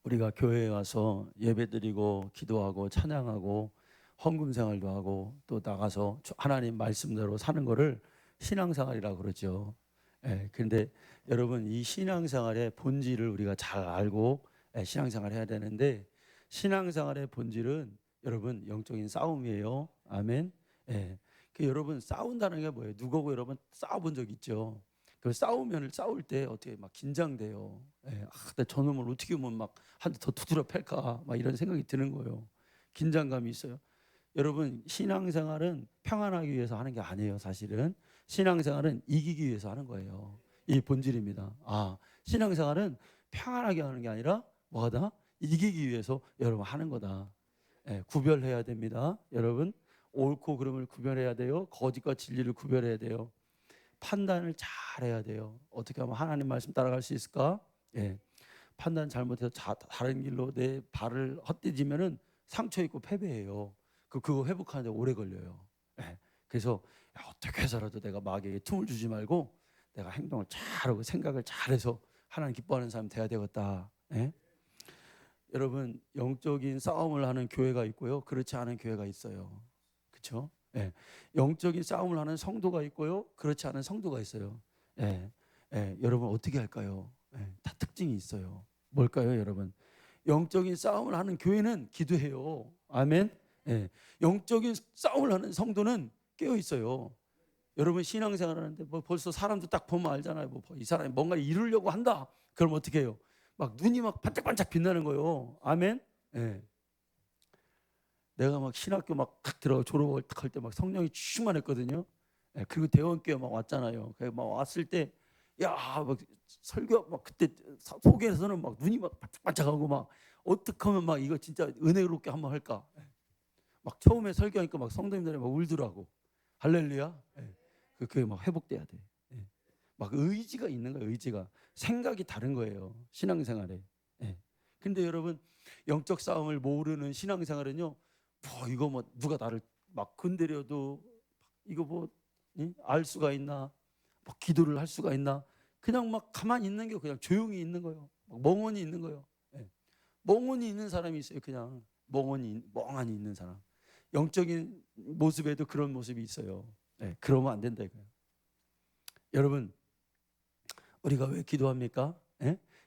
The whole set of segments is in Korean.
우리가 교회에 와서 예배드리고 기도하고 찬양하고 헌금 생활도 하고 또 나가서 하나님 말씀대로 사는 거를 신앙생활이라고 그러죠. 그런데 여러분, 이 신앙생활의 본질을 우리가 잘 알고 신앙생활을 해야 되는데, 신앙생활의 본질은 여러분 영적인 싸움이에요. 아멘. 예. 여러분, 싸운다는 게 뭐예요? 누구하고 여러분 싸워본 적 있죠? 그 싸울 때 어떻게 막 긴장돼요. 내 저놈을 어떻게 하면 막 한 대 더 두드려 팰까 막 이런 생각이 드는 거예요. 긴장감이 있어요. 여러분, 신앙생활은 평안하기 위해서 하는 게 아니에요. 사실은 신앙생활은 이기기 위해서 하는 거예요. 이 본질입니다. 신앙생활은 평안하게 하는 게 아니라 뭐하다? 이기기 위해서 여러분 하는 거다. 구별해야 됩니다. 여러분, 옳고 그름을 구별해야 돼요. 거짓과 진리를 구별해야 돼요. 판단을 잘 해야 돼요. 어떻게 하면 하나님 말씀 따라갈 수 있을까? 판단 잘못해서 다른 길로 내 발을 헛디디면은 상처 입고 패배해요. 그거 회복하는데 오래 걸려요. 그래서 어떻게 해서라도 내가 마귀에게 틈을 주지 말고 내가 행동을 잘하고 생각을 잘해서 하나님 기뻐하는 사람 돼야 되겠다. 여러분, 영적인 싸움을 하는 교회가 있고요, 그렇지 않은 교회가 있어요. 그렇죠? 영적인 싸움을 하는 성도가 있고요, 그렇지 않은 성도가 있어요. 여러분 어떻게 할까요? 다 특징이 있어요. 뭘까요, 여러분? 영적인 싸움을 하는 교회는 기도해요. 아멘. 영적인 싸움을 하는 성도는 깨어 있어요. 여러분, 신앙생활 하는데 뭐 벌써 사람도 딱 보면 알잖아요. 이 사람이 뭔가 이루려고 한다. 그럼 어떻게 해요? 막 눈이 막 반짝반짝 빛나는 거예요. 아멘. 내가 막 신학교 막 탁 들어 졸업할 때 막 성령이 충만했거든요. 그리고 대원교회 막 왔잖아요. 막 왔을 때, 막 설교 막 그때 속에서는 막 눈이 막 반짝반짝하고 막 어떻게 하면 막 이거 진짜 은혜롭게 한번 할까. 막 처음에 설교하니까 막 성도님들이 막 울더라고. 할렐루야. 그게 막 회복돼야 돼. 막 의지가 있는 거예요. 의지가 생각이 다른 거예요. 신앙생활에. 근데 여러분, 영적 싸움을 모르는 신앙생활은요, 이거 뭐 누가 나를 막 건드려도 이거 뭐 알 수가 있나? 뭐 기도를 할 수가 있나? 그냥 막 가만히 있는 게, 그냥 조용히 있는 거예요. 막 멍하니 있는 거예요. 멍하니 있는 사람이 있어요. 그냥 멍하니 있는 사람. 영적인 모습에도 그런 모습이 있어요. 그러면 안 된다 이거예요. 여러분, 우리가 왜 기도합니까?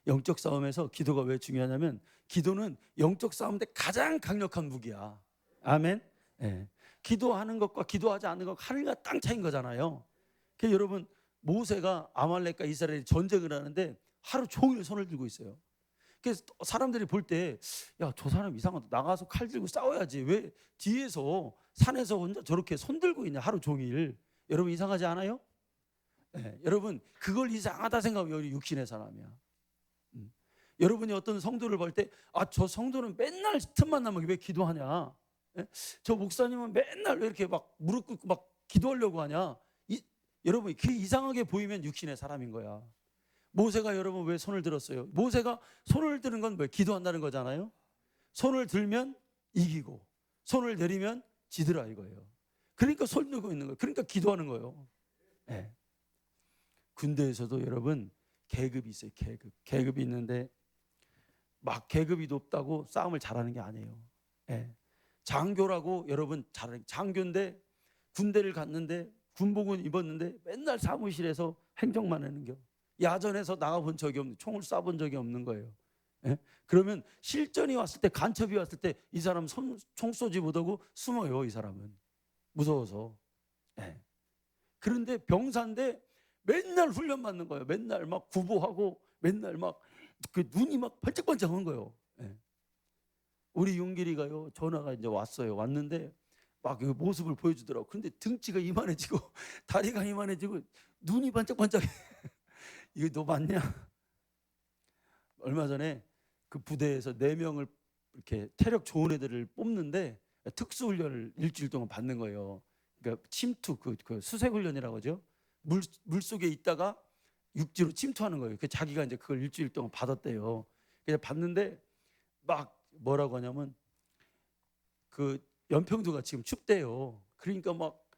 영적 싸움에서 기도가 왜 중요하냐면, 기도는 영적 싸움인데 가장 강력한 무기야. 아멘. 기도하는 것과 기도하지 않는 것 하늘과 땅 차이인 거잖아요. 그래서 여러분, 모세가 아말렉과 이스라엘이 전쟁을 하는데 하루 종일 손을 들고 있어요. 그래서 사람들이 볼 때, 야, 저 사람 이상하다. 나가서 칼 들고 싸워야지. 왜 뒤에서 산에서 혼자 저렇게 손 들고 있냐, 하루 종일. 여러분, 이상하지 않아요? 여러분, 그걸 이상하다 생각하면 여기 육신의 사람이야. 여러분이 어떤 성도를 볼 때, 저 성도는 맨날 틈만 나면 왜 기도하냐? 저 목사님은 맨날 왜 이렇게 막 무릎 꿇고 막 기도하려고 하냐? 여러분, 그게 이상하게 보이면 육신의 사람인 거야. 모세가 여러분 왜 손을 들었어요? 모세가 손을 드는 건 왜? 기도한다는 거잖아요. 손을 들면 이기고 손을 내리면 지더라 이거예요. 그러니까 손 들고 있는 거예요. 그러니까 기도하는 거예요. 군대에서도 여러분 계급이 있어요. 계급이 있는데 막 계급이 높다고 싸움을 잘하는 게 아니에요. 장교라고 여러분 잘하는, 장교인데 군대를 갔는데 군복은 입었는데 맨날 사무실에서 행정만 하는 겨. 야전에서 나가본 적이 없는, 총을 쏴본 적이 없는 거예요. 그러면 실전이 왔을 때, 간첩이 왔을 때 이 사람 총 쏘지 못하고 숨어요. 이 사람은 무서워서. 그런데 병사인데 맨날 훈련 받는 거예요. 맨날 막 구보하고 맨날 막 그 눈이 막 반짝반짝한 거예요. 우리 윤길이가요, 전화가 이제 왔어요. 왔는데 막 그 모습을 보여주더라고. 근데 등치가 이만해지고 다리가 이만해지고 눈이 반짝반짝해. 이거 너 맞냐? 얼마 전에 그 부대에서 4명을 이렇게 태력 좋은 애들을 뽑는데 특수훈련을 일주일 동안 받는 거예요. 그러니까 침투, 그 수색훈련이라고 하죠. 물 속에 있다가 육지로 침투하는 거예요. 자기가 이제 그걸 일주일 동안 받았대요. 그래서 받는데 막 뭐라고 하냐면, 그 연평도가 지금 춥대요. 그러니까 막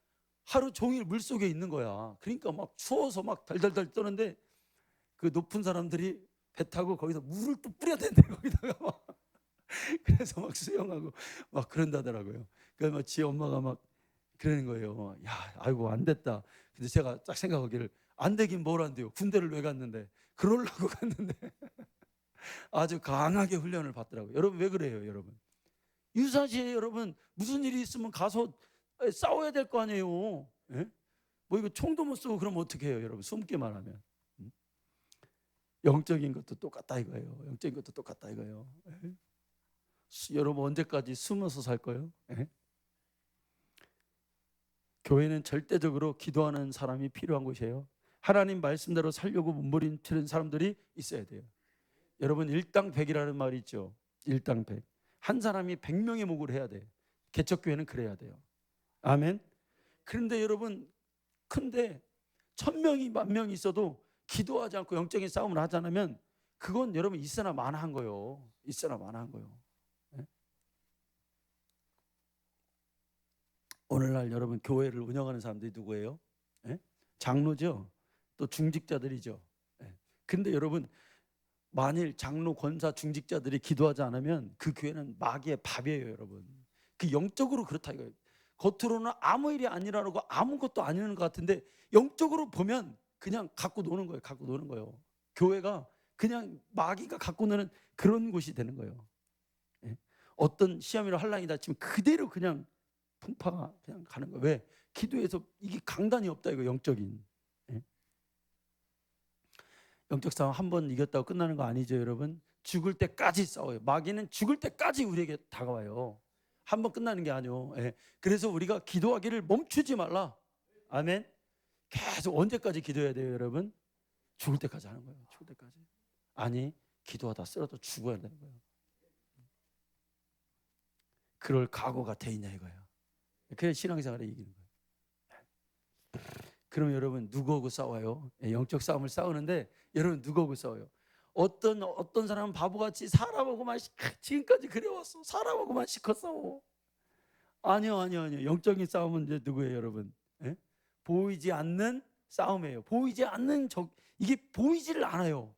하루 종일 물 속에 있는 거야. 그러니까 막 추워서 막 달달달 떠는데 그 높은 사람들이 배 타고 거기서 물을 또 뿌려야 된대 거기다가 막. 그래서 막 수영하고 막 그런다더라고요. 그래서 막 지 엄마가 막 그러는 거예요. 야, 아이고 안 됐다. 근데 제가 딱 생각하기를 안 되긴 뭘 안 돼요. 군대를 왜 갔는데 그러려고 갔는데 아주 강하게 훈련을 받더라고요. 여러분 왜 그래요, 여러분? 유사시에 여러분 무슨 일이 있으면 가서 싸워야 될 거 아니에요. 예? 뭐 이거 총도 못 쏘고 그러면 어떻게 해요, 여러분? 숨기만 하면. 영적인 것도 똑같다 이거예요. 영적인 것도 똑같다 이거예요. 예? 여러분 언제까지 숨어서 살 거예요? 예? 교회는 절대적으로 기도하는 사람이 필요한 곳이에요. 하나님 말씀대로 살려고 몸부림치는 사람들이 있어야 돼요. 여러분 일당백이라는 말이 있죠. 일당백. 한 사람이 100명의 목을 해야 돼요. 개척교회는 그래야 돼요. 아멘. 그런데 여러분 근데 1000명이 10,000명이 있어도 기도하지 않고 영적인 싸움을 하지 않으면 그건 여러분 있으나 마나한 거예요. 있으나 마나한 거예요. 네? 오늘날 여러분 교회를 운영하는 사람들이 누구예요? 네? 장로죠. 또 중직자들이죠. 네. 근데 여러분 만일 장로, 권사, 중직자들이 기도하지 않으면 그 교회는 마귀의 밥이에요, 여러분. 그 영적으로 그렇다 이거예요. 겉으로는 아무 일이 아니라고 아무것도 아니는 것 같은데 영적으로 보면 그냥 갖고 노는 거예요. 갖고 노는 거예요. 교회가 그냥 마귀가 갖고 노는 그런 곳이 되는 거예요. 예? 어떤 시험이나 환난이다 치면 그대로 그냥 풍파가 그냥 가는 거예요. 왜? 기도에서 이게 강단이 없다 이거 영적인. 예? 영적 싸움 한 번 이겼다고 끝나는 거 아니죠, 여러분? 죽을 때까지 싸워요. 마귀는 죽을 때까지 우리에게 다가와요. 한 번 끝나는 게 아니요. 예. 그래서 우리가 기도하기를 멈추지 말라. 아멘. 계속 언제까지 기도해야 돼요, 여러분? 죽을 때까지 하는 거예요. 죽을 때까지. 아니, 기도하다 쓰러져 죽어야 되는 거예요. 그럴 각오가 돼 있냐 이거예요. 그래 신앙생활에 이기는 거예요. 그럼 여러분 누구하고 싸워요? 영적 싸움을 싸우는데 여러분 누구하고 싸워요? 어떤 사람은 바보같이 사람하고만 지금까지 그래왔어. 사람하고만 시커 싸워. 아니요. 영적인 싸움은 이제 누구예요, 여러분? 예? 보이지 않는 싸움이에요. 보이지 않는 이게 보이지를 않아요.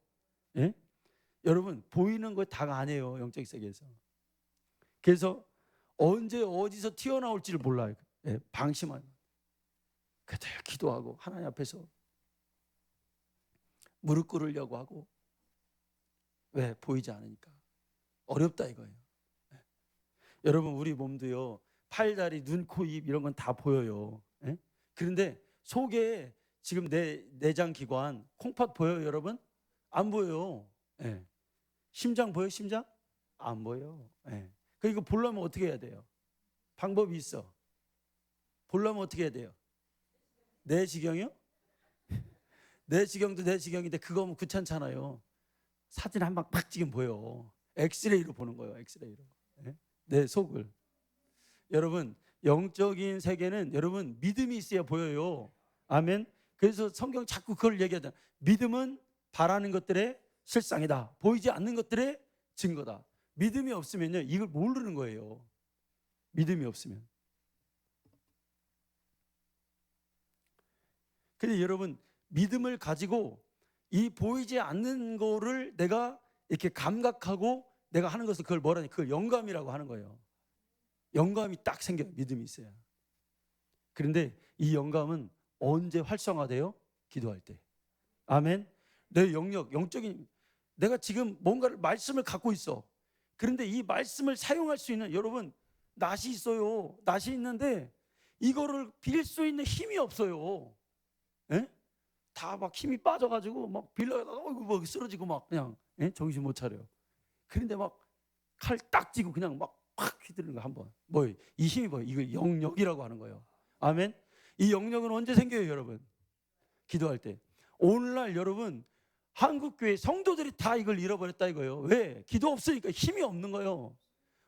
예? 여러분 보이는 거 다가 아니에요, 영적 세계에서. 그래서 언제 어디서 튀어나올지를 몰라요. 예? 방심하는. 그때 기도하고 하나님 앞에서 무릎 꿇으려고 하고 왜? 보이지 않으니까. 어렵다 이거예요. 예? 여러분 우리 몸도요. 팔, 다리, 눈, 코, 입 이런 건 다 보여요. 예? 그런데 속에 지금 내 내장 기관 콩팥 보여요, 여러분? 안 보여요. 예. 심장 보여? 심장? 안 보여. 예. 그러니까 보려면 어떻게 해야 돼요? 방법이 있어. 보려면 어떻게 해야 돼요? 내시경이요? 내시경도 내시경인데 그거 뭐 귀찮잖아요. 사진 한 방 팍 찍으면 보여. 엑스레이로 보는 거예요. 엑스레이로. 예? 내 속을. 여러분 영적인 세계는 여러분 믿음이 있어야 보여요. 아멘. 그래서 성경 자꾸 그걸 얘기하잖아요. 믿음은 바라는 것들의 실상이다. 보이지 않는 것들의 증거다. 믿음이 없으면요 이걸 모르는 거예요. 믿음이 없으면. 근데 여러분 믿음을 가지고 이 보이지 않는 거를 내가 이렇게 감각하고 내가 하는 것을 그걸 뭐라니? 그걸 영감이라고 하는 거예요. 영감이 딱 생겨요. 믿음이 있어야. 그런데 이 영감은 언제 활성화돼요? 기도할 때. 아멘. 내 영역, 영적인 내가 지금 뭔가를 말씀을 갖고 있어. 그런데 이 말씀을 사용할 수 있는 여러분 낫이 있어요. 낫이 있는데 이거를 빌 수 있는 힘이 없어요. 예? 다 막 힘이 빠져가지고 막 빌려다가 막 쓰러지고 막 그냥 예? 정신 못 차려. 그런데 막 칼 딱 쥐고 그냥 막 확 휘두르는 거 한번. 뭐 이 힘이 뭐예요? 이걸 영역이라고 하는 거예요. 아멘. 이 영역은 언제 생겨요, 여러분? 기도할 때. 오늘날 여러분 한국 교회 성도들이 다 이걸 잃어버렸다 이거예요. 왜? 기도 없으니까 힘이 없는 거예요.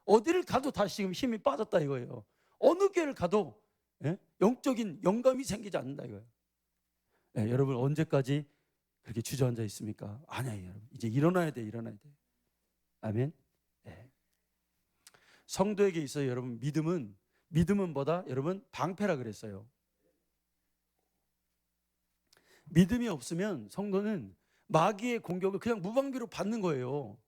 어디를 가도 다 지금 힘이 빠졌다 이거예요. 어느 교회를 가도 예? 영적인 영감이 생기지 않는다 이거예요. 예, 여러분 언제까지 그렇게 주저앉아 있습니까? 아니에요, 여러분. 이제 일어나야 돼, 일어나야 돼. 아멘. 예. 성도에게 있어요, 여러분. 믿음은 뭐다? 여러분 방패라 그랬어요. 믿음이 없으면 성도는 마귀의 공격을 그냥 무방비로 받는 거예요.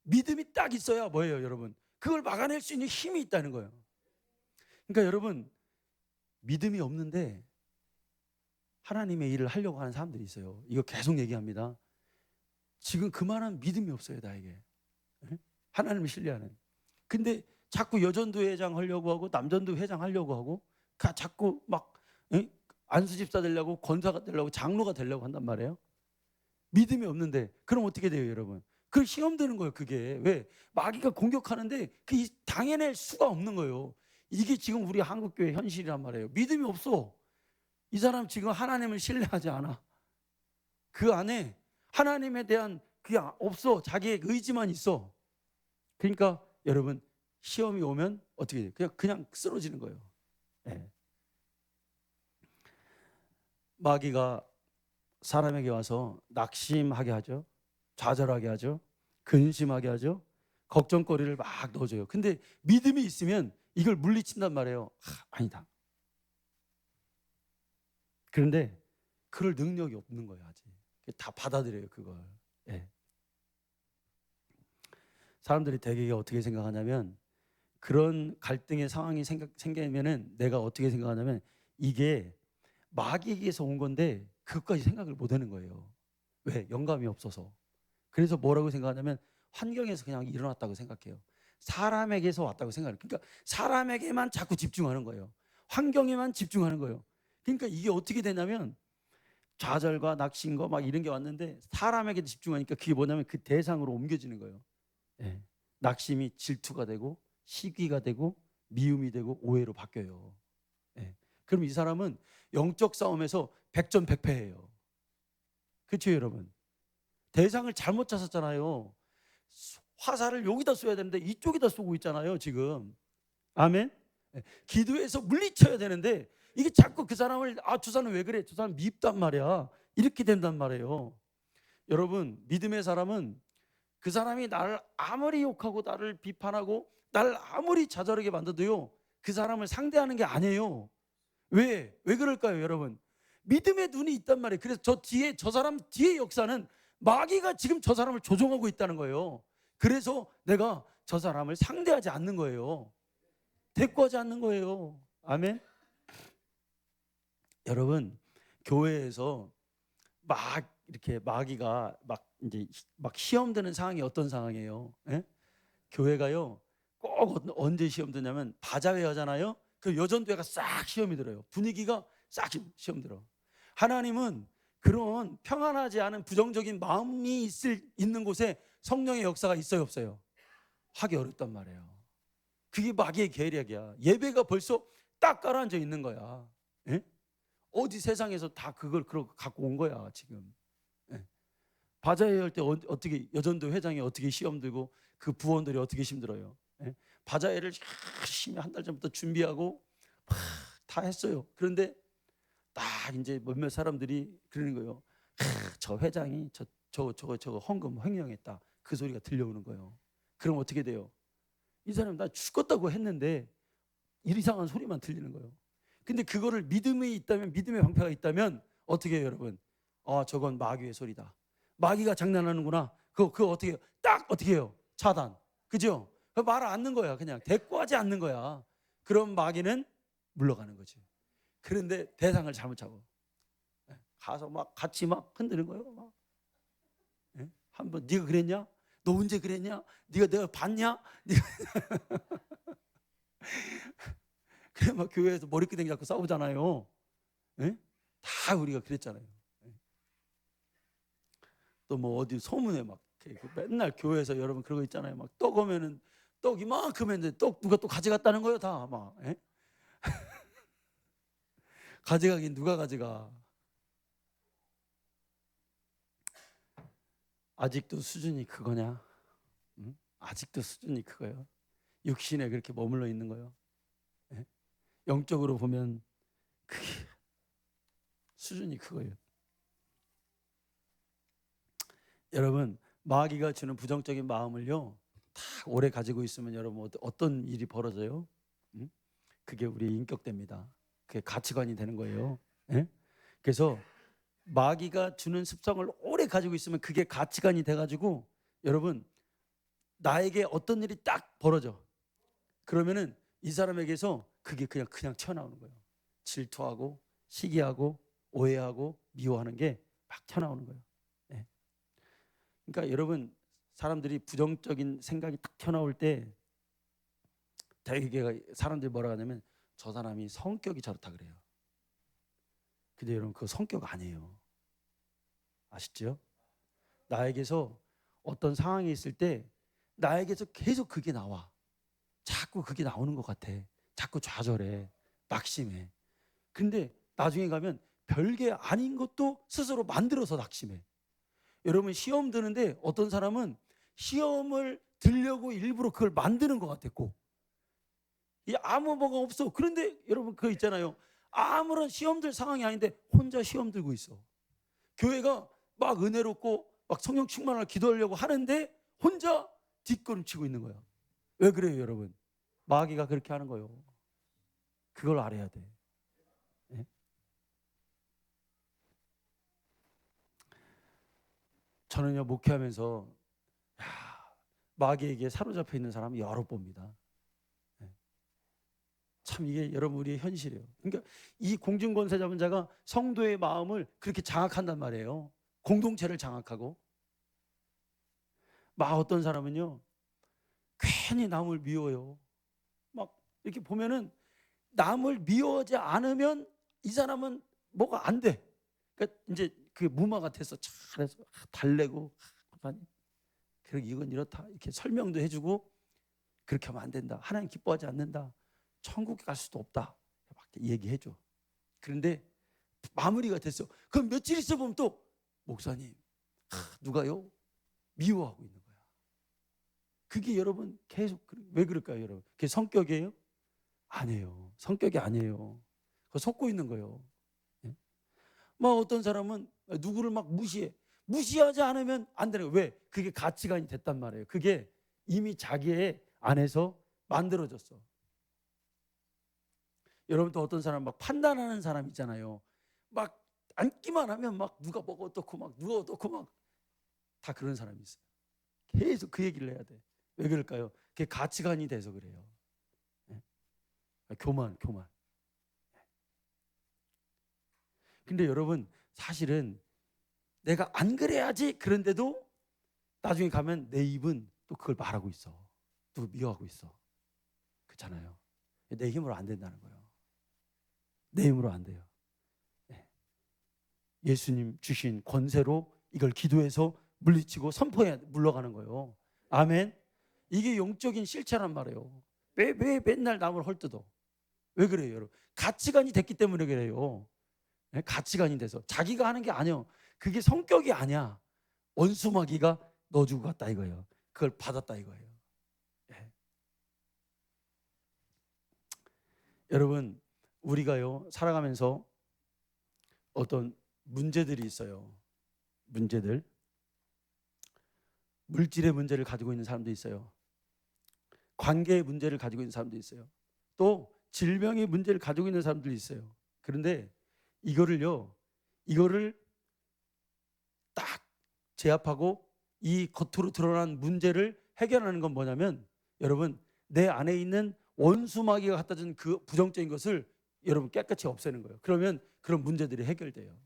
믿음이 딱 있어야 뭐예요, 여러분? 그걸 막아낼 수 있는 힘이 있다는 거예요. 그러니까 여러분, 믿음이 없는데 하나님의 일을 하려고 하는 사람들이 있어요. 이거 계속 얘기합니다. 지금 그만한 믿음이 없어요, 나에게. 하나님을 신뢰하는. 근데 자꾸 여전도 회장 하려고 하고 남전도 회장 하려고 하고 자꾸 막 안수집사 되려고 권사가 되려고 장로가 되려고 한단 말이에요. 믿음이 없는데 그럼 어떻게 돼요, 여러분? 그 시험 드는 거예요. 그게 왜? 마귀가 공격하는데 그 당해낼 수가 없는 거예요. 이게 지금 우리 한국교회 현실이란 말이에요. 믿음이 없어. 이 사람 지금 하나님을 신뢰하지 않아. 그 안에 하나님에 대한 그게 없어. 자기의 의지만 있어. 그러니까 여러분, 시험이 오면 어떻게 돼요? 그냥 쓰러지는 거예요. 네. 마귀가 사람에게 와서 낙심하게 하죠. 좌절하게 하죠. 근심하게 하죠. 걱정거리를 막 넣어줘요. 근데 믿음이 있으면 이걸 물리친단 말이에요. 아니다. 그런데 그럴 능력이 없는 거예요. 아직 다 받아들여요, 그걸. 네. 사람들이 대개 어떻게 생각하냐면, 그런 갈등의 상황이 생기면은 내가 어떻게 생각하냐면, 이게 마귀에게서 온 건데 그것까지 생각을 못 하는 거예요. 왜? 영감이 없어서. 그래서 뭐라고 생각하냐면 환경에서 그냥 일어났다고 생각해요. 사람에게서 왔다고 생각해요. 그러니까 사람에게만 자꾸 집중하는 거예요. 환경에만 집중하는 거예요. 그러니까 이게 어떻게 되냐면 좌절과 낙심과 막 이런 게 왔는데 사람에게 집중하니까 그게 뭐냐면 그 대상으로 옮겨지는 거예요. 예. 낙심이 질투가 되고 시기가 되고 미움이 되고 오해로 바뀌어요. 예. 그럼 이 사람은 영적 싸움에서 백전백패예요. 그렇죠, 여러분? 대상을 잘못 찾았잖아요. 화살을 여기다 쏘야 되는데 이쪽에다 쏘고 있잖아요, 지금. 아멘. 예. 기도해서 물리쳐야 되는데 이게 자꾸 그 사람을 저 사람 왜 그래? 저 사람 밉단 말이야. 이렇게 된단 말이에요. 여러분, 믿음의 사람은 그 사람이 나를 아무리 욕하고 나를 비판하고 나를 아무리 좌절하게 만들어도요, 그 사람을 상대하는 게 아니에요. 왜 그럴까요, 여러분? 믿음의 눈이 있단 말이에요. 그래서 저 사람 뒤에 역사는 마귀가 지금 저 사람을 조종하고 있다는 거예요. 그래서 내가 저 사람을 상대하지 않는 거예요. 대꾸하지 않는 거예요. 아멘. 여러분, 교회에서 막 이렇게 마귀가 막 이제 막 시험 드는 상황이 어떤 상황이에요? 예? 교회가요, 꼭 언제 시험 드냐면 바자회 하잖아요. 그 여전도회가 싹 시험이 들어요. 분위기가 싹 시험 들어. 하나님은 그런 평안하지 않은 부정적인 마음이 있는 곳에 성령의 역사가 있어요, 없어요? 하기 어렵단 말이에요. 그게 마귀의 계략이야. 예배가 벌써 딱 가라앉아 있는 거야. 예? 어디 세상에서 다 그걸 갖고 온 거야, 지금. 예. 바자회 할 때 어떻게 여전도 회장이 어떻게 시험 들고 그 부원들이 어떻게 힘들어요. 예? 바자회를 열심히 한 달 전부터 준비하고 다 했어요. 그런데 딱 이제 몇몇 사람들이 그러는 거예요. 저 회장이 저거 헌금 횡령했다. 그 소리가 들려오는 거예요. 그럼 어떻게 돼요? 이 사람 나 죽었다고 했는데 이상한 소리만 들리는 거예요. 근데 그거를 믿음이 있다면, 믿음의 방패가 있다면 어떻게 해요, 여러분? 저건 마귀의 소리다. 마귀가 장난하는구나. 그거 어떻게 해요? 딱 어떻게 해요? 차단. 그죠? 말 않는 거야. 그냥 대꾸하지 않는 거야. 그럼 마귀는 물러가는 거지. 그런데 대상을 잘못 잡아. 가서 막 같이 막 흔드는 거예요. 막. 한번 네가 그랬냐? 너 언제 그랬냐? 네가 내가 봤냐? 네가 그래 막 교회에서 머리끄댕이 잡고 싸우잖아요. 예? 다 우리가 그랬잖아요. 또 뭐 어디 소문에 막 맨날 교회에서 여러분 그런 거 있잖아요. 막 떡 오면은 떡 이만큼 했는데 떡 누가 또 가져갔다는 거예요, 다 막. 예? 가져가긴 누가 가져가? 아직도 수준이 그거냐? 응? 아직도 수준이 그거예요. 육신에 그렇게 머물러 있는 거예요. 예? 영적으로 보면 그게 수준이 그거예요. 여러분, 마귀가 주는 부정적인 마음을요, 다 오래 가지고 있으면 여러분 어떤 일이 벌어져요? 응? 그게 우리의 인격됩니다. 그게 가치관이 되는 거예요. 예? 그래서 마귀가 주는 습성을 오래 가지고 있으면 그게 가치관이 돼가지고 여러분 나에게 어떤 일이 딱 벌어져. 그러면은 이 사람에게서 그게 그냥 튀어나오는 거예요. 질투하고 시기하고 오해하고 미워하는 게 막 튀어나오는 거예요. 네. 그러니까 여러분 사람들이 부정적인 생각이 딱 튀어나올 때 대개 사람들이 뭐라 하냐면 저 사람이 성격이 저렇다 그래요. 근데 여러분 그 성격 아니에요. 아시죠? 나에게서 어떤 상황이 있을 때 나에게서 계속 그게 나와. 자꾸 그게 나오는 것 같아. 자꾸 좌절해. 낙심해. 근데 나중에 가면 별게 아닌 것도 스스로 만들어서 낙심해. 여러분 시험 드는데 어떤 사람은 시험을 들려고 일부러 그걸 만드는 것 같았고 아무 뭐가 없어. 그런데 여러분 그거 있잖아요. 아무런 시험 들 상황이 아닌데 혼자 시험 들고 있어. 교회가 막 은혜롭고 막 성령 충만을 기도하려고 하는데 혼자 뒷걸음치고 있는 거야. 왜 그래요 여러분? 마귀가 그렇게 하는 거예요. 그걸 알아야 돼. 네? 저는요 목회하면서 마귀에게 사로잡혀 있는 사람이 여러 봅니다. 네. 참 이게 여러분 우리의 현실이에요. 그러니까 이 공중권세 잡은 자가 성도의 마음을 그렇게 장악한단 말이에요. 공동체를 장악하고 막 어떤 사람은요 괜히 남을 미워요. 막 이렇게 보면은 남을 미워하지 않으면 이 사람은 뭐가 안 돼. 그러니까 이제 그 무마가 돼서 잘해서 달래고 그리고 이건 이렇다 이렇게 설명도 해주고 그렇게 하면 안 된다. 하나님 기뻐하지 않는다. 천국에 갈 수도 없다. 막 얘기해줘. 그런데 마무리가 됐어. 그럼 며칠 있어 보면 또 목사님 누가요? 미워하고 있는 거야. 그게 여러분 계속 왜 그럴까요 여러분? 그게 성격이에요? 아니에요. 성격이 아니에요. 그거 속고 있는 거예요. 예? 막 어떤 사람은 누구를 막 무시해. 무시하지 않으면 안 되는 거예요. 왜? 그게 가치관이 됐단 말이에요. 그게 이미 자기의 안에서 만들어졌어. 여러분 또 어떤 사람 막 판단하는 사람 있잖아요. 막 앉기만 하면 막 누가 뭐가 어떻고 막 누가 어떻고 막 다 그런 사람이 있어요. 계속 그 얘기를 해야 돼. 왜 그럴까요? 그게 가치관이 돼서 그래요. 예? 교만. 근데 여러분 사실은 내가 안 그래야지 그런데도 나중에 가면 내 입은 또 그걸 말하고 있어. 또 미워하고 있어. 그렇잖아요. 내 힘으로 안 된다는 거예요. 내 힘으로 안 돼요. 예수님 주신 권세로 이걸 기도해서 물리치고 선포해 물러가는 거예요. 아멘. 이게 영적인 실체란 말이에요. 왜 맨날 남을 헐뜯어? 왜 그래요, 여러분? 가치관이 됐기 때문에 그래요. 가치관이 돼서 자기가 하는 게 아니에요. 그게 성격이 아니야. 원수마귀가 넣어주고 갔다 이거예요. 그걸 받았다 이거예요. 예. 여러분 우리가요 살아가면서 어떤 문제들이 있어요. 문제들. 물질의 문제를 가지고 있는 사람도 있어요. 관계의 문제를 가지고 있는 사람도 있어요. 또 질병의 문제를 가지고 있는 사람들이 있어요. 그런데 이거를 딱 제압하고 이 겉으로 드러난 문제를 해결하는 건 뭐냐면 여러분 내 안에 있는 원수마귀가 갖다 준 그 부정적인 것을 여러분 깨끗이 없애는 거예요. 그러면 그런 문제들이 해결돼요.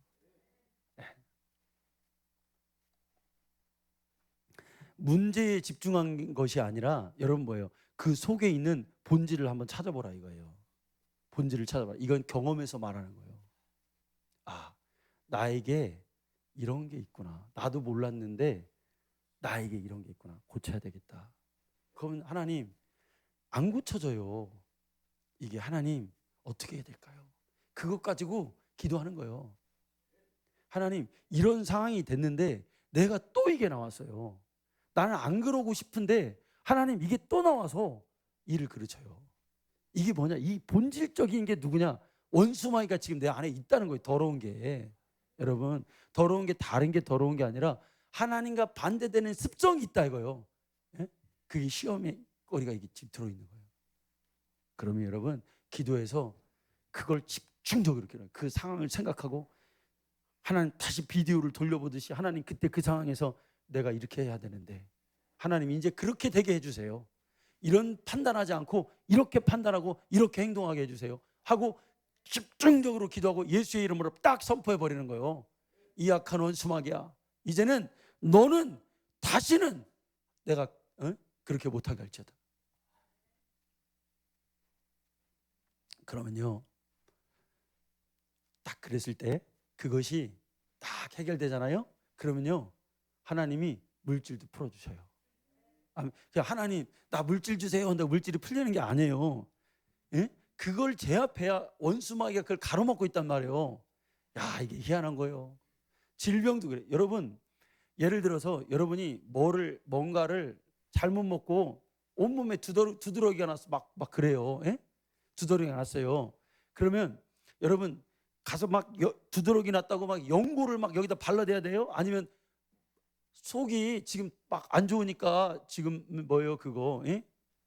문제에 집중한 것이 아니라 여러분 뭐예요? 그 속에 있는 본질을 한번 찾아보라 이거예요. 본질을 찾아봐라. 이건 경험에서 말하는 거예요. 아, 나에게 이런 게 있구나. 나도 몰랐는데 나에게 이런 게 있구나. 고쳐야 되겠다. 그러면 하나님 안 고쳐져요. 이게 하나님 어떻게 해야 될까요? 그것 가지고 기도하는 거예요. 하나님 이런 상황이 됐는데 내가 또 이게 나왔어요. 나는 안 그러고 싶은데 하나님 이게 또 나와서 일을 그르쳐요. 이게 뭐냐? 이 본질적인 게 누구냐? 원수마귀가 지금 내 안에 있다는 거예요. 더러운 게. 여러분 더러운 게 다른 게 더러운 게 아니라 하나님과 반대되는 습성이 있다 이거예요. 예? 그게 시험의 거리가 이게 지금 들어있는 거예요. 그러면 여러분 기도해서 그걸 집중적으로 그 상황을 생각하고 하나님 다시 비디오를 돌려보듯이 하나님 그때 그 상황에서 내가 이렇게 해야 되는데 하나님 이제 그렇게 되게 해주세요. 이런 판단하지 않고 이렇게 판단하고 이렇게 행동하게 해주세요 하고 집중적으로 기도하고 예수의 이름으로 딱 선포해 버리는 거예요. 이 악한 원수마귀야, 이제는 너는 다시는 내가 그렇게 못하게 할지어다. 그러면요, 딱 그랬을 때 그것이 딱 해결되잖아요. 그러면요, 하나님이 물질도 풀어주셔요. 그냥 하나님 나 물질 주세요 근데 물질이 풀리는 게 아니에요. 예? 그걸 제압해야 원수마귀가 그걸 가로막고 있단 말이에요. 야, 이게 희한한 거예요. 질병도 그래. 여러분, 예를 들어서 여러분이 뭔가를 잘못 먹고 온몸에 두드러기가 났어. 막 그래요. 예? 두드러기가 났어요. 그러면 여러분 가서 막 두드러기 났다고 막 연고를 막 여기다 발라대야 돼요? 아니면 속이 지금 막 안 좋으니까 지금 뭐예요 그거, 예?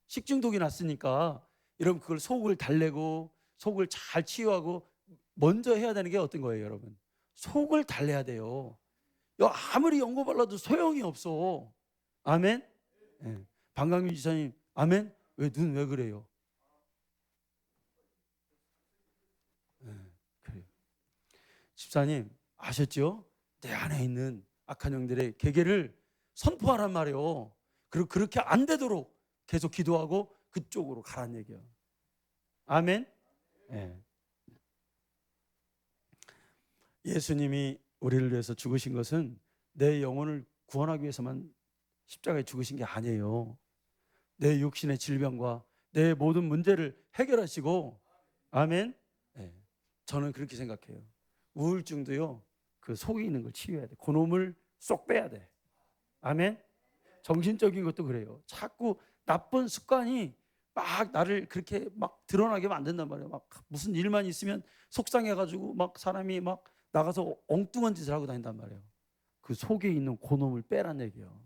식중독이 났으니까 여러분 그걸 속을 달래고 속을 잘 치유하고 먼저 해야 되는 게 어떤 거예요 여러분? 속을 달래야 돼요. 아무리 연고 발라도 소용이 없어. 아멘. 예. 방광규 지사님 아멘. 왜 눈 왜 그래요? 예, 그래요. 집사님 아셨죠? 내 안에 있는 악한 영들의 계계를 선포하란 말이에요. 그리고 그렇게 안 되도록 계속 기도하고 그쪽으로 가란 얘기야. 아멘. 예. 예수님이 우리를 위해서 죽으신 것은 내 영혼을 구원하기 위해서만 십자가에 죽으신 게 아니에요. 내 육신의 질병과 내 모든 문제를 해결하시고, 아멘. 예. 저는 그렇게 생각해요. 우울증도요, 그 속에 있는 걸 치유해야 돼. 그놈을 쏙 빼야 돼. 아멘. 정신적인 것도 그래요. 자꾸 나쁜 습관이 막 나를 그렇게 막 드러나게 만든단 말이에요. 막 무슨 일만 있으면 속상해가지고 막 사람이 막 나가서 엉뚱한 짓을 하고 다닌단 말이에요. 그 속에 있는 그놈을 빼란 얘기예요.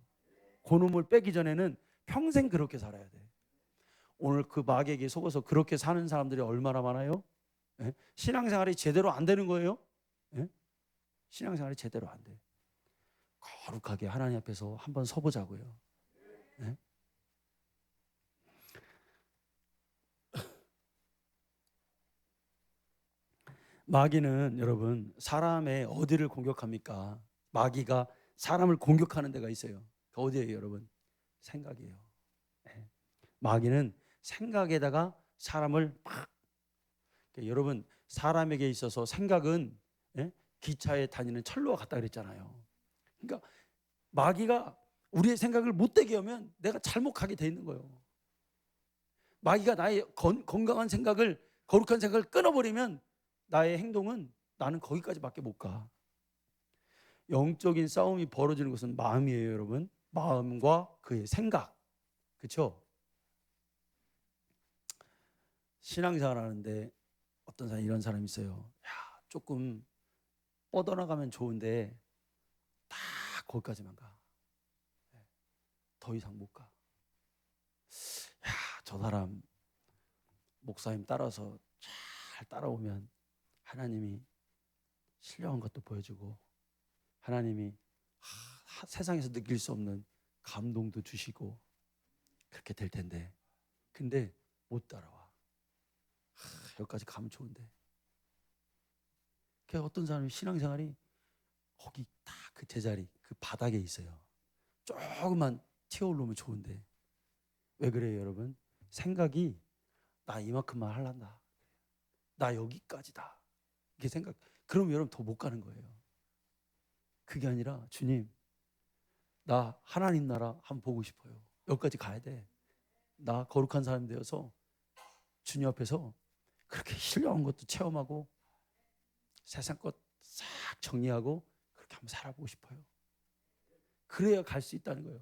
그놈을 빼기 전에는 평생 그렇게 살아야 돼. 오늘 그 마귀에게 속아서 그렇게 사는 사람들이 얼마나 많아요? 예? 신앙생활이 제대로 안 되는 거예요. 예? 신앙생활이 제대로 안 돼. 거룩하게 하나님 앞에서 한번 서보자고요. 예? 마귀는 여러분 사람의 어디를 공격합니까? 마귀가 사람을 공격하는 데가 있어요. 그 어디예요 여러분? 생각이에요. 예. 마귀는 생각에다가 사람을 막, 그러니까 여러분 사람에게 있어서 생각은, 예? 기차에 다니는 철로와 같다 그랬잖아요. 그러니까 마귀가 우리의 생각을 못되게 하면 내가 잘못 가게 돼 있는 거예요. 마귀가 나의 건강한 생각을, 거룩한 생각을 끊어버리면 나의 행동은 나는 거기까지밖에 못 가. 영적인 싸움이 벌어지는 것은 마음이에요 여러분. 마음과 그의 생각. 그렇죠? 신앙생활 하는데 어떤 사람 이런 사람이 있어요. 야, 조금 뻗어나가면 좋은데 다 거기까지만 가. 더 이상 못 가. 야, 저 사람 목사님 따라서 잘 따라오면 하나님이 신령한 것도 보여주고 하나님이 세상에서 느낄 수 없는 감동도 주시고 그렇게 될 텐데 근데 못 따라와. 여기까지 가면 좋은데. 그래서 어떤 사람이 신앙생활이 거기 딱 그 제자리 그 바닥에 있어요. 조금만 튀어올르면 좋은데 왜 그래요 여러분? 생각이 나 이만큼만 할란다, 나 여기까지다, 이게 생각. 그럼 여러분 더 못 가는 거예요. 그게 아니라 주님 나 하나님 나라 한번 보고 싶어요. 여기까지 가야 돼. 나 거룩한 사람 되어서 주님 앞에서 그렇게 힐려온 것도 체험하고 세상 것 싹 정리하고 그렇게 한번 살아보고 싶어요. 그래야 갈 수 있다는 거예요.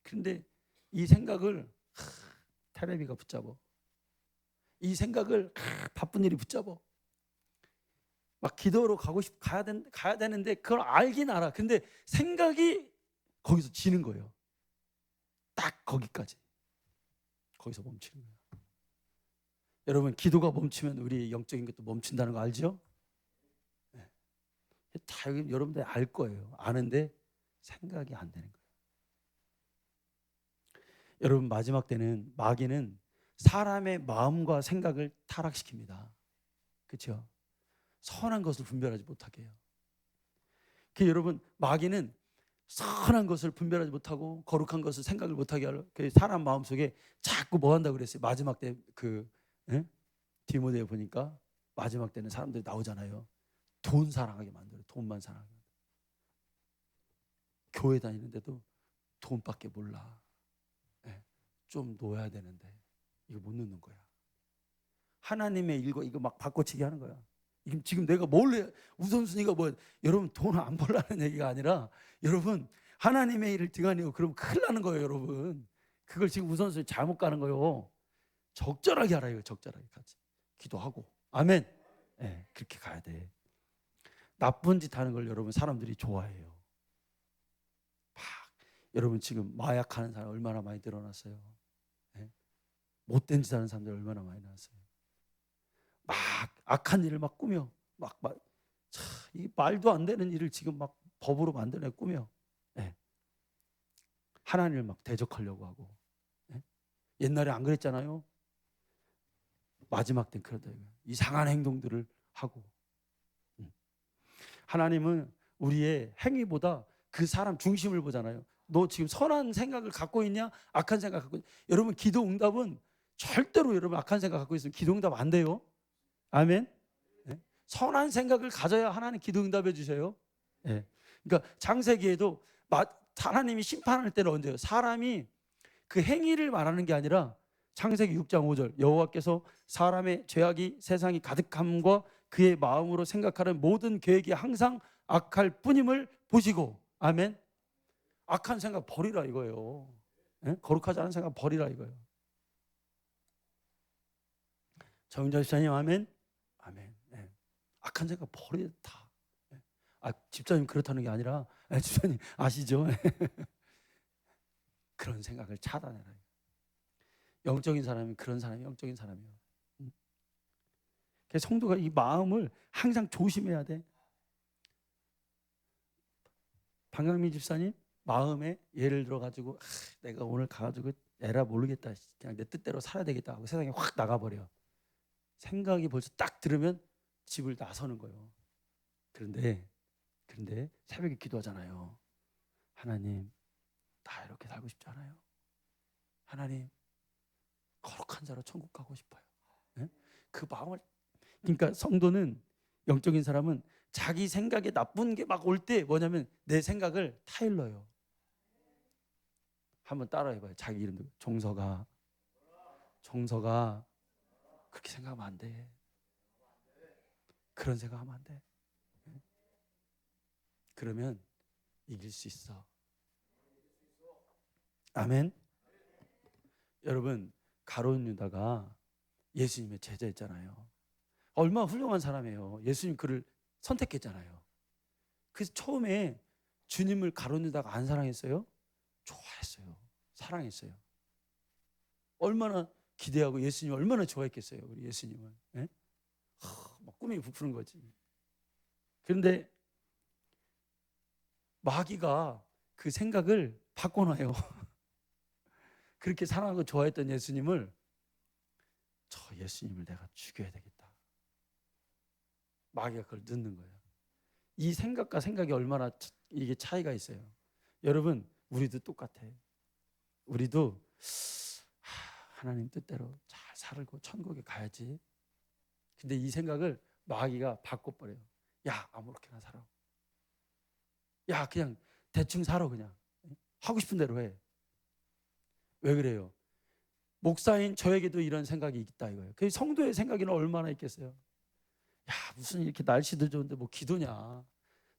그런데 이 생각을 테레비가 붙잡아. 이 생각을 바쁜 일이 붙잡아. 막 기도로 가야 되는데 그걸 알긴 알아. 근데 생각이 거기서 지는 거예요. 딱 거기까지. 거기서 멈추는 거예요. 여러분 기도가 멈추면 우리 영적인 것도 멈춘다는 거 알죠? 네. 다 여러분들이 알 거예요. 아는데 생각이 안 되는 거예요. 여러분, 마지막 때는 마귀는 사람의 마음과 생각을 타락시킵니다. 그렇죠? 선한 것을 분별하지 못하게 해요. 그 여러분, 마귀는 선한 것을 분별하지 못하고 거룩한 것을 생각을 못하게 하려 그 사람 마음속에 자꾸 뭐 한다고 그랬어요. 마지막 때 디모데에 보니까 마지막 때는 사람들이 나오잖아요. 돈 사랑하게 만들어요. 돈만 사랑하게 만들어요. 교회 다니는데도 돈밖에 몰라. 좀 놓아야 되는데 이거 못 놓는 거야. 하나님의 일과 이거 막 바꿔치기 하는 거야. 지금 내가 뭘 해? 우선순위가 뭐, 여러분 돈 안 벌라는 얘기가 아니라, 여러분 하나님의 일을 등한히요 그러면 큰일 나는 거예요. 여러분 그걸 지금 우선순위 잘못 가는 거예요. 적절하게 하라. 이거 적절하게 가지. 기도하고. 아멘. 네, 그렇게 가야 돼. 나쁜 짓 하는 걸 여러분 사람들이 좋아해요. 막 여러분 지금 마약하는 사람 얼마나 많이 늘어났어요. 네? 못된 짓 하는 사람들 얼마나 많이 나왔어요. 막 악한 일을 막 꾸며 이 말도 안 되는 일을 지금 막 법으로 만들어 꾸며 하나님을 막 대적하려고 하고. 옛날에 안 그랬잖아요. 마지막 땐 그러다 이상한 행동들을 하고. 하나님은 우리의 행위보다 그 사람 중심을 보잖아요. 너 지금 선한 생각을 갖고 있냐? 악한 생각 갖고 있냐? 여러분 기도 응답은 절대로 여러분 악한 생각 갖고 있으면 기도 응답 안 돼요. 아멘. 선한 생각을 가져야 하나님 기도 응답해 주세요. 그러니까 창세기에도 하나님이 심판할 때는 언제요? 사람이 그 행위를 말하는 게 아니라 창세기 6장 5절 여호와께서 사람의 죄악이 세상이 가득함과 그의 마음으로 생각하는 모든 계획이 항상 악할 뿐임을 보시고. 아멘. 악한 생각 버리라 이거예요. 거룩하지 않은 생각 버리라 이거예요. 정인자 집사님 아멘. 아멘. 악한 생각 버려 다. 집사님 그렇다는 게 아니라 집사님 아시죠? 그런 생각을 차단해라. 영적인 사람이 그런 사람이 영적인 사람이에요. 그래서 성도가 이 마음을 항상 조심해야 돼. 방강민 집사님 마음에 예를 들어 가지고 내가 오늘 가가지고 에라 모르겠다, 그냥 내 뜻대로 살아야 되겠다 하고 세상에 확 나가버려. 생각이 벌써 딱 들으면 집을 나서는 거예요. 그런데 새벽에 기도하잖아요. 하나님 나 이렇게 살고 싶지 않아요. 하나님 거룩한 자로 천국 가고 싶어요. 그 마음을. 그러니까 성도는, 영적인 사람은 자기 생각에 나쁜 게 막 올 때 뭐냐면 내 생각을 타일러요. 한번 따라해봐요. 자기 이름 듣고. 종서가 그렇게 생각하면 안 돼. 그런 생각하면 안 돼. 그러면 이길 수 있어. 아멘. 여러분 가룟 유다가 예수님의 제자였잖아요. 얼마나 훌륭한 사람이에요. 예수님 그를 선택했잖아요. 그래서 처음에 주님을 가룟 유다가 안 사랑했어요? 좋아했어요. 사랑했어요. 얼마나 기대하고 예수님 얼마나 좋아했겠어요. 우리 예수님을. 막 꿈이 부푸는 거지. 그런데 마귀가 그 생각을 바꿔놔요. 그렇게 사랑하고 좋아했던 예수님을, 저 예수님을 내가 죽여야 되겠다. 마귀가 그걸 넣는 거예요. 이 생각과 생각이 얼마나 이게 차이가 있어요. 여러분 우리도 똑같아. 우리도 하나님 뜻대로 잘 살고 천국에 가야지. 근데 이 생각을 마귀가 바꿔버려요. 야 아무렇게나 살아. 야 그냥 대충 살아. 그냥 하고 싶은 대로 해. 왜 그래요? 목사인 저에게도 이런 생각이 있다 이거예요. 그 성도의 생각에는 얼마나 있겠어요. 야 무슨 이렇게 날씨도 좋은데 뭐 기도냐.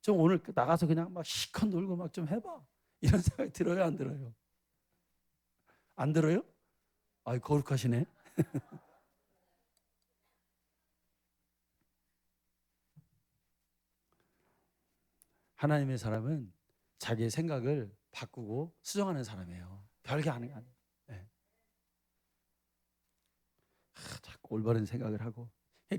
좀 오늘 나가서 그냥 막 시컷 놀고 막 좀 해봐. 이런 생각이 들어요 안 들어요? 안 들어요? 아이 거룩하시네. 하나님의 사람은 자기의 생각을 바꾸고 수정하는 사람이에요. 별게 하는 게 아니에요. 자꾸 올바른 생각을 하고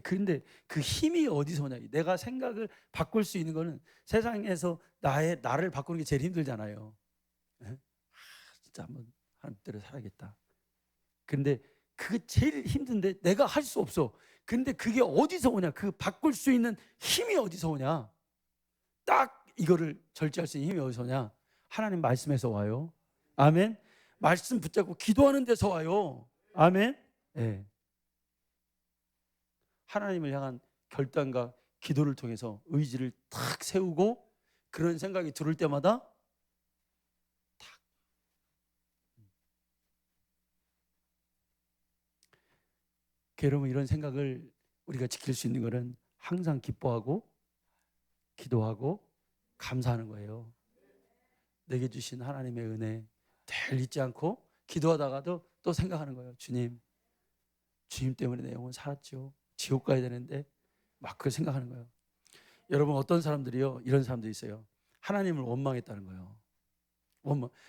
그런데 그 힘이 어디서 오냐? 내가 생각을 바꿀 수 있는 거는 세상에서 나를 바꾸는 게 제일 힘들잖아요. 예? 진짜 한번 하나님 대로 살아야겠다. 근데 그게 제일 힘든데 내가 할 수 없어. 근데 그게 어디서 오냐? 그 바꿀 수 있는 힘이 어디서 오냐? 딱 이거를 절제할 수 있는 힘이 어디서 오냐? 하나님 말씀에서 와요. 아멘. 말씀 붙잡고 기도하는 데서 와요. 아멘. 예. 하나님을 향한 결단과 기도를 통해서 의지를 탁 세우고 그런 생각이 들을 때마다 탁. 여러분, 이런 생각을 우리가 지킬 수 있는 것은 항상 기뻐하고 기도하고 감사하는 거예요. 내게 주신 하나님의 은혜 늘 잊지 않고 기도하다가도 또 생각하는 거예요. 주님 때문에 내 영혼 살았죠. 지옥 가야 되는데 막 그걸 생각하는 거예요. 여러분, 어떤 사람들이요, 이런 사람들이 있어요. 하나님을 원망했다는 거예요.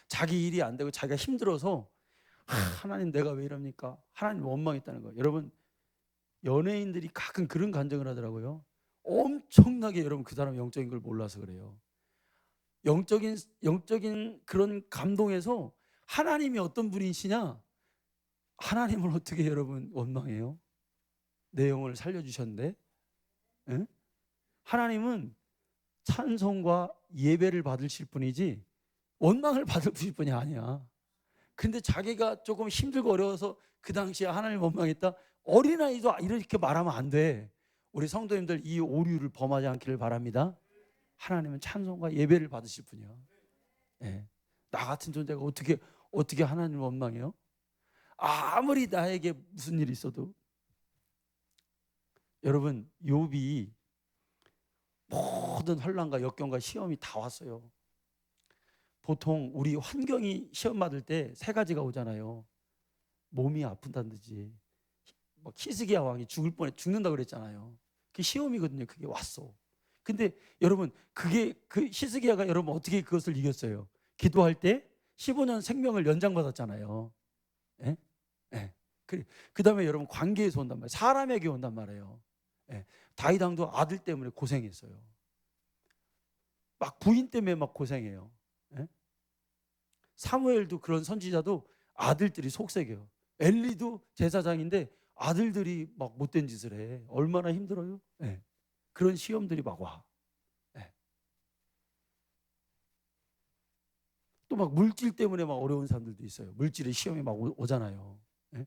자기 일이 안 되고 자기가 힘들어서 하나님 내가 왜 이럽니까? 하나님 원망했다는 거예요. 여러분, 연예인들이 가끔 그런 간증을 하더라고요. 엄청나게 여러분 그 사람 영적인 걸 몰라서 그래요. 영적인 그런 감동에서 하나님이 어떤 분이시냐? 하나님을 어떻게 여러분 원망해요? 내 영혼을 살려주셨는데. 예? 하나님은 찬송과 예배를 받으실 분이지 원망을 받으실 분이 아니야. 근데 자기가 조금 힘들고 어려워서 그 당시에 하나님을 원망했다. 어린아이도 이렇게 말하면 안 돼. 우리 성도님들 이 오류를 범하지 않기를 바랍니다. 하나님은 찬송과 예배를 받으실 분이야. 예. 나 같은 존재가 어떻게 하나님을 원망해요? 아무리 나에게 무슨 일이 있어도. 여러분, 욥이 모든 환난과 역경과 시험이 다 왔어요. 보통 우리 환경이 시험 받을 때 세 가지가 오잖아요. 몸이 아픈다는 듯이 히스기야 왕이 죽는다 그랬잖아요. 그게 시험이거든요. 그게 왔어. 근데 여러분, 그 히스기야가 여러분 어떻게 그것을 이겼어요? 기도할 때 15년 생명을 연장받았잖아요. 예? 예. 그다음에 여러분 관계에서 온단 말이에요. 사람에게 온단 말이에요. 예. 다윗 왕도 아들 때문에 고생했어요. 막 부인 때문에 막 고생해요. 예? 사무엘도 그런 선지자도 아들들이 속색이에요. 엘리도 제사장인데 아들들이 막 못된 짓을 해. 얼마나 힘들어요? 예. 그런 시험들이 막 와. 예. 또 막 물질 때문에 막 어려운 사람들도 있어요. 물질의 시험이 막 오잖아요. 예?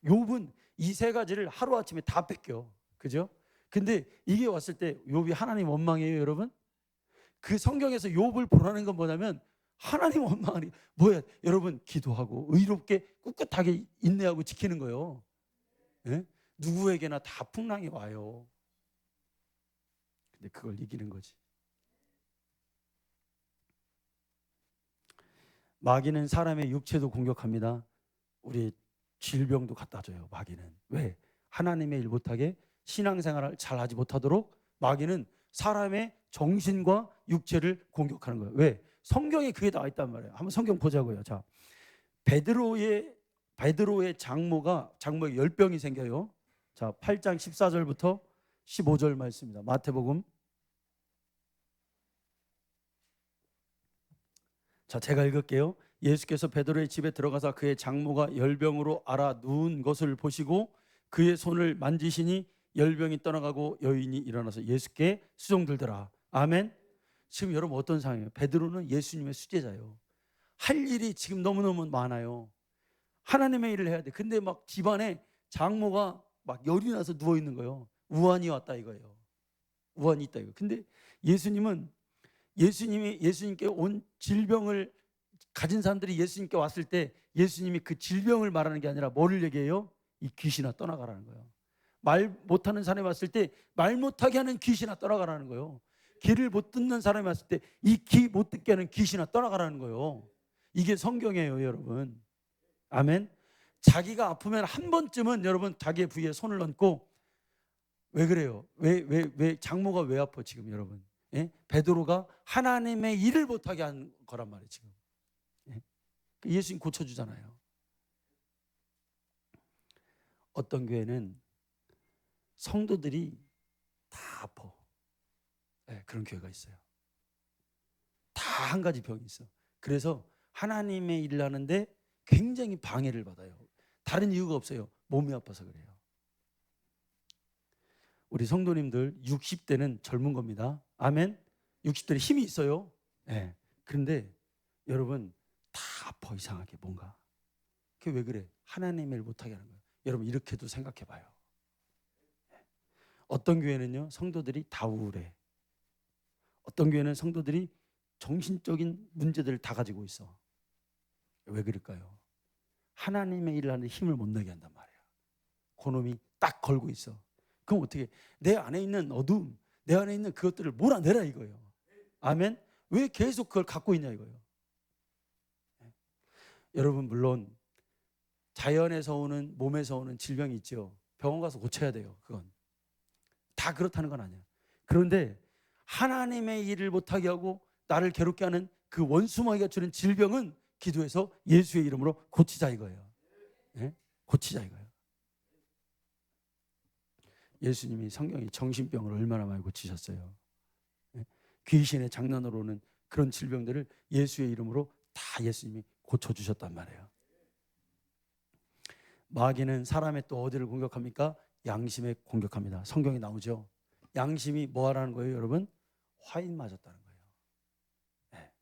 욥은 이 세 가지를 하루아침에 다 뺏겨. 그죠? 근데 이게 왔을 때 욥이 하나님 원망이에요, 여러분? 그 성경에서 욥을 보라는 건 뭐냐면 하나님 원망하니 뭐야? 여러분, 기도하고 의롭게 꿋꿋하게 인내하고 지키는 거예요. 예? 누구에게나 다 풍랑이 와요. 근데 그걸 이기는 거지. 마귀는 사람의 육체도 공격합니다. 우리 질병도 갖다 줘요. 마귀는. 왜? 하나님의 일 못하게 신앙생활을 잘하지 못하도록 마귀는 사람의 정신과 육체를 공격하는 거예요. 왜? 성경에 그게 나와 있단 말이에요. 한번 성경 보자고요. 자, 베드로의 장모에 열병이 생겨요. 자, 8장 14절부터 15절 말씀입니다. 마태복음. 자, 제가 읽을게요. 예수께서 베드로의 집에 들어가서 그의 장모가 열병으로 앓아 누운 것을 보시고 그의 손을 만지시니 열병이 떠나가고 여인이 일어나서 예수께 수종들더라. 아멘. 지금 여러분 어떤 상황이에요? 베드로는 예수님의 수제자예요. 할 일이 지금 너무너무 많아요. 하나님의 일을 해야 돼. 근데 막 집안에 장모가 막 열이 나서 누워 있는 거예요. 우환이 왔다 이거예요. 우환이 있다 이거. 근데 예수님께 온 질병을 가진 사람들이 예수님께 왔을 때 예수님이 그 질병을 말하는 게 아니라 뭐를 얘기해요? 이 귀신아 떠나가라는 거예요. 말 못하는 사람이 왔을 때 말 못하게 하는 귀신아 떠나가라는 거예요. 귀를 못 듣는 사람이 왔을 때 이 귀 못 듣게 하는 귀신아 떠나가라는 거예요. 이게 성경이에요, 여러분. 아멘. 자기가 아프면 한 번쯤은 여러분 자기의 부위에 손을 얹고 왜 그래요? 왜 장모가 왜 아파 지금 여러분? 예? 베드로가 하나님의 일을 못하게 한 거란 말이에요 지금. 예? 예수님 고쳐주잖아요. 어떤 교회는 성도들이 다 아파. 네, 그런 교회가 있어요. 다 한 가지 병이 있어. 그래서 하나님의 일을 하는데 굉장히 방해를 받아요. 다른 이유가 없어요. 몸이 아파서 그래요. 우리 성도님들 60대는 젊은 겁니다. 아멘. 60대는 힘이 있어요. 네. 그런데 여러분 다 아파. 이상하게 뭔가. 그게 왜 그래? 하나님의 일 못하게 하는 거예요. 여러분 이렇게도 생각해 봐요. 어떤 교회는요, 성도들이 다 우울해. 어떤 교회는 성도들이 정신적인 문제들을 다 가지고 있어. 왜 그럴까요? 하나님의 일을 하는데 힘을 못 내게 한단 말이야. 그놈이 딱 걸고 있어. 그럼 어떻게? 내 안에 있는 어둠, 내 안에 있는 그것들을 몰아내라 이거예요. 아멘. 왜 계속 그걸 갖고 있냐 이거예요. 여러분 물론 자연에서 오는, 몸에서 오는 질병이 있죠. 병원 가서 고쳐야 돼요. 그건 다 그렇다는 건 아니야. 그런데 하나님의 일을 못하게 하고 나를 괴롭게 하는 그 원수마귀가 주는 질병은 기도해서 예수의 이름으로 고치자 이거예요. 네? 고치자 이거예요. 예수님이 성경에 정신병을 얼마나 많이 고치셨어요. 네? 귀신의 장난으로 오는 그런 질병들을 예수의 이름으로 다 예수님이 고쳐주셨단 말이에요. 마귀는 사람의 또 어디를 공격합니까? 양심에 공격합니다. 성경에 나오죠. 양심이 뭐 하라는 거예요, 여러분? 화인 맞았다는 거예요. 네.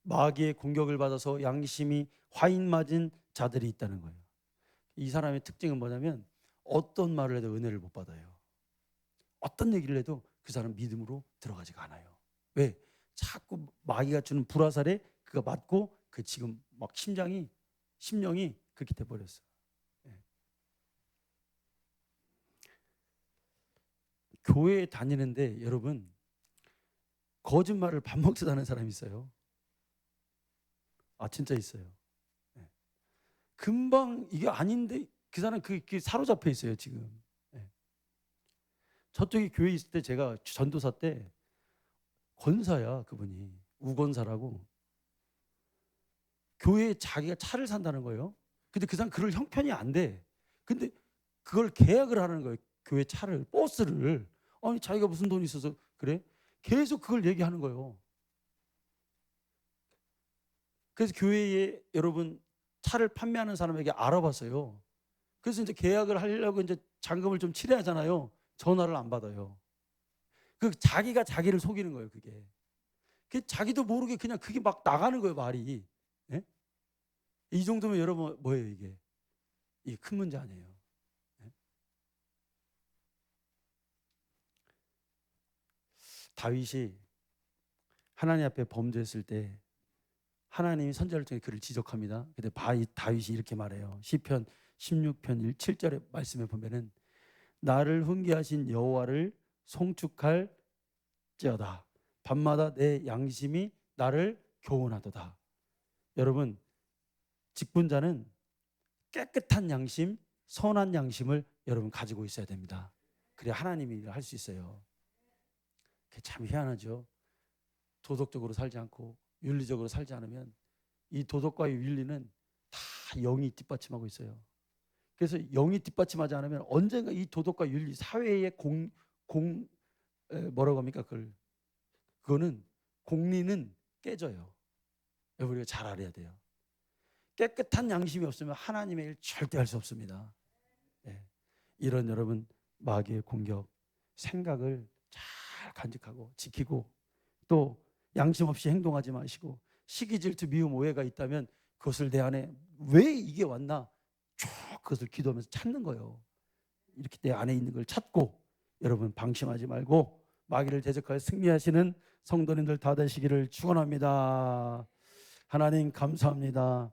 마귀의 공격을 받아서 양심이 화인 맞은 자들이 있다는 거예요. 이 사람의 특징은 뭐냐면 어떤 말을 해도 은혜를 못 받아요. 어떤 얘기를 해도 그 사람 믿음으로 들어가지가 않아요. 왜? 자꾸 마귀가 주는 불화살에 그가 맞고 그 지금 막 심령이 그렇게 돼버렸어요. 네. 교회에 다니는데 여러분 거짓말을 밥 먹듯 하는 사람이 있어요. 아 진짜 있어요. 네. 금방 이게 아닌데 그 사람 그게 사로잡혀 있어요 지금. 네. 저쪽에 교회 있을 때 제가 전도사 때 권사야 그분이 우권사라고 교회에 자기가 차를 산다는 거예요. 근데 그 사람 그럴 형편이 안 돼. 근데 그걸 계약을 하는 거예요. 교회 차를 버스를 아니 자기가 무슨 돈이 있어서 그래? 계속 그걸 얘기하는 거예요. 그래서 교회에 여러분 차를 판매하는 사람에게 알아봤어요. 그래서 이제 계약을 하려고 이제 잔금을 좀 치러야 하잖아요. 전화를 안 받아요. 그 자기가 자기를 속이는 거예요. 그게 자기도 모르게 그냥 그게 막 나가는 거예요. 말이. 네? 이 정도면 여러분 뭐예요 이게? 이게 큰 문제 아니에요. 네? 다윗이 하나님 앞에 범죄했을 때 하나님이 선지자를 통해 그를 지적합니다. 근데 다윗이 이렇게 말해요. 시편 16편 7절의 말씀에 보면은 나를 훈계하신 여호와를 송축할지어다. 밤마다 내 양심이 나를 교훈하도다. 여러분 직분자는 깨끗한 양심, 선한 양심을 여러분 가지고 있어야 됩니다. 그래야 하나님이 일을 할 수 있어요. 그게 참 희한하죠. 도덕적으로 살지 않고 윤리적으로 살지 않으면 이 도덕과의 윤리는 다 영이 뒷받침하고 있어요. 그래서 영이 뒷받침하지 않으면 언젠가 이 도덕과 윤리, 사회의 뭐라고 합니까? 그거는 공리는 깨져요. 우리가 잘 알아야 돼요. 깨끗한 양심이 없으면 하나님의 일 절대 할 수 없습니다. 네. 이런 여러분 마귀의 공격, 생각을 잘 간직하고 지키고 또 양심 없이 행동하지 마시고 시기 질투 미움 오해가 있다면 그것을 내 안에 왜 이게 왔나 쭉 그것을 기도하면서 찾는 거예요. 이렇게 내 안에 있는 걸 찾고 여러분 방심하지 말고 마귀를 대적하여 승리하시는 성도님들 다 되시기를 축원합니다. 하나님 감사합니다.